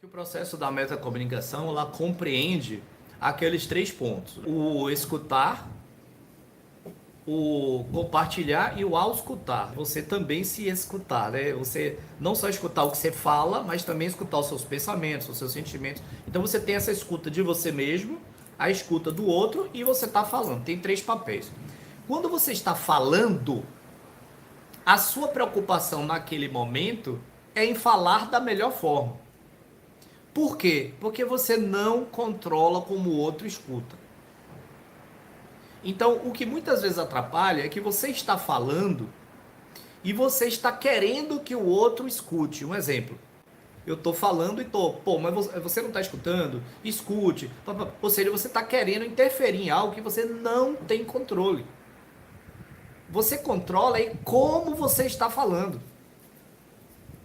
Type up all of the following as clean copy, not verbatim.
O processo da metacomunicação, ela compreende aqueles 3 pontos: o escutar, o compartilhar e o auscultar. Você também se escutar, né? Você não só escutar o que você fala, mas também escutar os seus pensamentos, os seus sentimentos. Então você tem essa escuta de você mesmo, a escuta do outro e você está falando. Tem 3 papéis. Quando você está falando, a sua preocupação naquele momento é em falar da melhor forma. Por quê? Porque você não controla como o outro escuta. Então, o que muitas vezes atrapalha é que você está falando e você está querendo que o outro escute. Um exemplo. Eu estou falando e estou, mas você não está escutando? Escute. Ou seja, você está querendo interferir em algo que você não tem controle. Você controla aí como você está falando.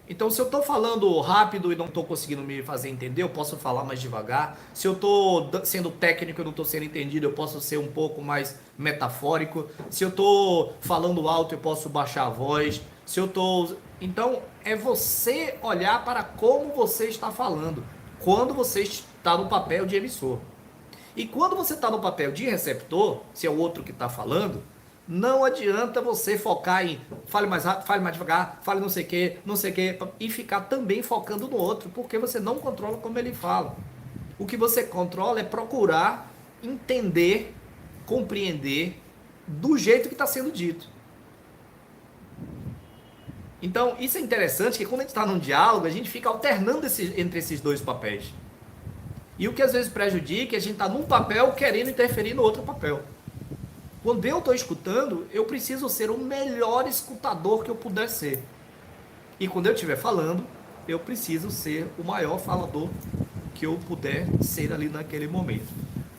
Então, se eu estou falando rápido e não estou conseguindo me fazer entender, eu posso falar mais devagar. Se eu estou sendo técnico e não estou sendo entendido, eu posso ser um pouco mais metafórico. Se eu estou falando alto, eu posso baixar a voz. Se eu estou... Então, é você olhar para como você está falando, quando você está no papel de emissor. E quando você está no papel de receptor, se é o outro que está falando, não adianta você focar em fale mais rápido, fale mais devagar, fale não sei o que, e ficar também focando no outro, porque você não controla como ele fala. O que você controla é procurar entender, compreender do jeito que está sendo dito. Então, isso é interessante, que quando a gente está num diálogo, a gente fica alternando entre esses 2 papéis. E o que às vezes prejudica é a gente estar num papel querendo interferir no outro papel. Quando eu estou escutando, eu preciso ser o melhor escutador que eu puder ser. E quando eu estiver falando, eu preciso ser o maior falador que eu puder ser ali naquele momento.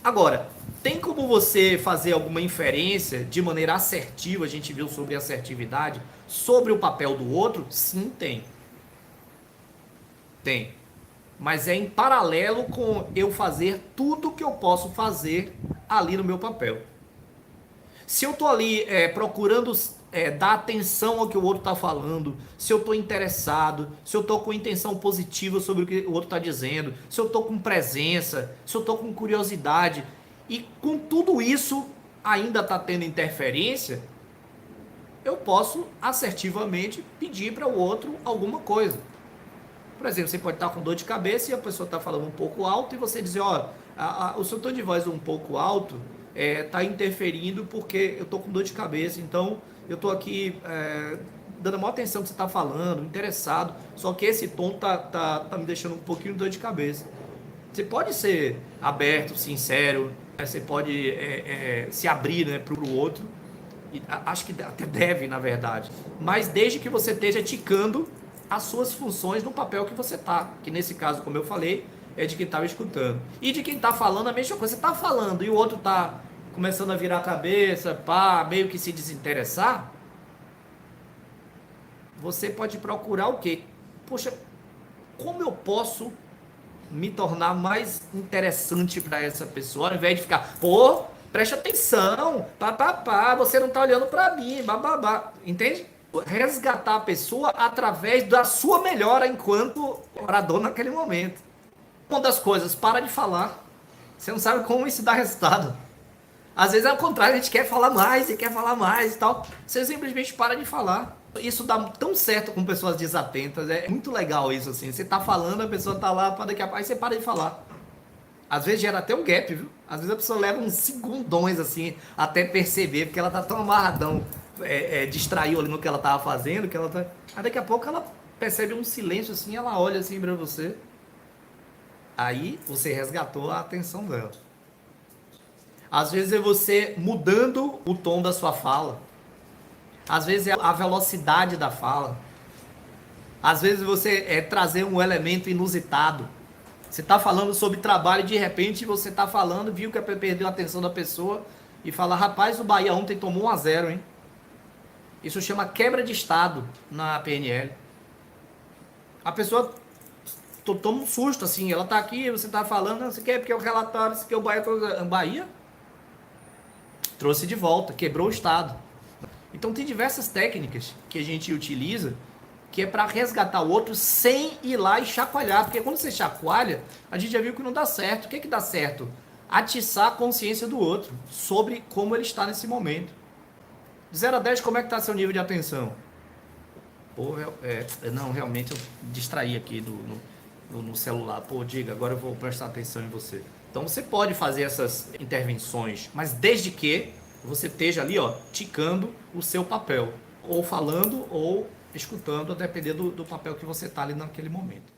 Agora, tem como você fazer alguma inferência de maneira assertiva? A gente viu sobre assertividade, sobre o papel do outro? Sim, tem. Tem. Mas é em paralelo com eu fazer tudo o que eu posso fazer ali no meu papel. Se eu estou ali procurando dar atenção ao que o outro está falando, se eu estou interessado, se eu estou com intenção positiva sobre o que o outro está dizendo, se eu estou com presença, se eu estou com curiosidade, e com tudo isso ainda está tendo interferência, eu posso assertivamente pedir para o outro alguma coisa. Por exemplo, você pode estar com dor de cabeça e a pessoa está falando um pouco alto e você dizer, ó, o seu tom de voz um pouco alto está interferindo porque eu estou com dor de cabeça, então eu estou aqui dando a maior atenção que você está falando, interessado, só que esse tom tá me deixando um pouquinho de dor de cabeça. Você pode ser aberto, sincero, você pode se abrir, né, para o outro, e acho que até deve, na verdade, mas desde que você esteja ticando as suas funções no papel que você tá, que nesse caso, como eu falei, é de quem estava escutando. E de quem está falando a mesma coisa. Você está falando e o outro está começando a virar a cabeça, pá, meio que se desinteressar, você pode procurar o quê? Poxa, como eu posso me tornar mais interessante para essa pessoa, ao invés de ficar, pô, preste atenção, pá, você não está olhando para mim, bababá, entende? Resgatar a pessoa através da sua melhora enquanto orador naquele momento. Uma das coisas, para de falar. Você não sabe como isso dá resultado. Às vezes é o contrário, a gente quer falar mais e quer falar mais e tal. Você simplesmente para de falar. Isso dá tão certo com pessoas desatentas. É muito legal isso, assim. Você tá falando, a pessoa tá lá, daqui a pouco, aí você para de falar. Às vezes gera até um gap, viu? Às vezes a pessoa leva uns segundões, assim, até perceber, porque ela tá tão amarradão, distraiu ali no que ela tava fazendo, que ela tá... Aí daqui a pouco ela percebe um silêncio, assim, ela olha assim pra você. Aí você resgatou a atenção dela. Às vezes é você mudando o tom da sua fala. Às vezes é a velocidade da fala. Às vezes você trazer um elemento inusitado. Você está falando sobre trabalho e de repente você está falando, viu que perdeu a atenção da pessoa e fala, rapaz, o Bahia ontem tomou 1-0, hein? Isso chama quebra de estado na PNL. A pessoa toma um susto, assim, ela tá aqui, você tá falando, não sei o que, porque o relatório, isso que o Bahia trouxe de volta, quebrou o estado. Então tem diversas técnicas que a gente utiliza que é para resgatar o outro sem ir lá e chacoalhar. Porque quando você chacoalha, a gente já viu que não dá certo. O que dá certo? Atiçar a consciência do outro sobre como ele está nesse momento. De 0 a 10, como é que está seu nível de atenção? Pô, não, realmente eu distraí aqui no celular. Pô, diga, agora eu vou prestar atenção em você. Então você pode fazer essas intervenções, mas desde que você esteja ali, ó, ticando o seu papel. Ou falando ou escutando, a depender do papel que você está ali naquele momento.